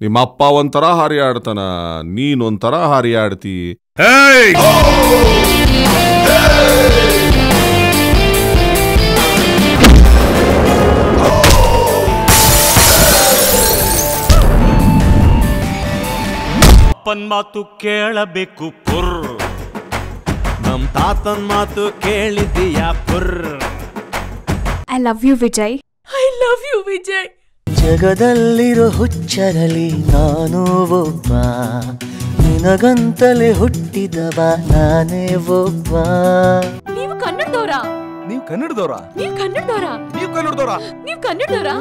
ನಿಮ್ಮಪ್ಪ ಒಂಥರ ಹಾರಿಯಾಡ್ತಾನ, ನೀನೊಂಥರ ಹಾರಿಯಾಡ್ತಿ. ಅಪ್ಪನ್ ಮಾತು ಕೇಳಬೇಕು ಪುರ್, ನಮ್ ತಾತನ್ ಮಾತು ಕೇಳಿದೀಯಾ ಪುರ್. I love you Vijay. I love you Vijay. ಜಗದಲ್ಲಿರೋ ಹುಚ್ಚರಲ್ಲಿ ನಾನು ಒಬ್ಬ, ನಿನಗಂತಲೇ ಹುಟ್ಟಿದವ ನಾನೇ ಒಬ್ಬ. ನೀವು ಕನ್ನಡದವರಾ? ನೀವು ಕನ್ನಡದವರಾ? ನೀವು ಕನ್ನಡದವರಾ? ನೀವು ಕನ್ನಡದವರಾ? ನೀವು ಕನ್ನಡದವರಾ?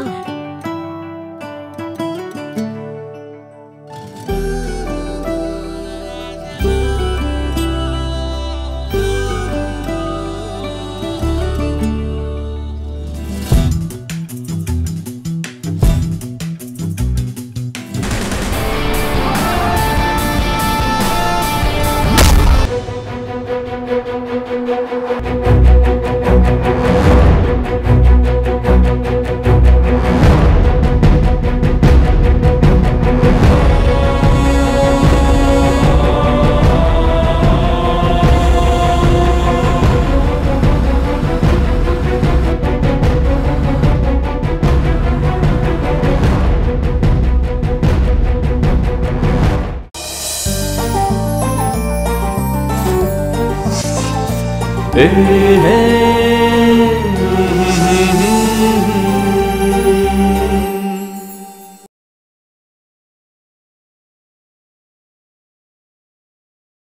Hey, hey.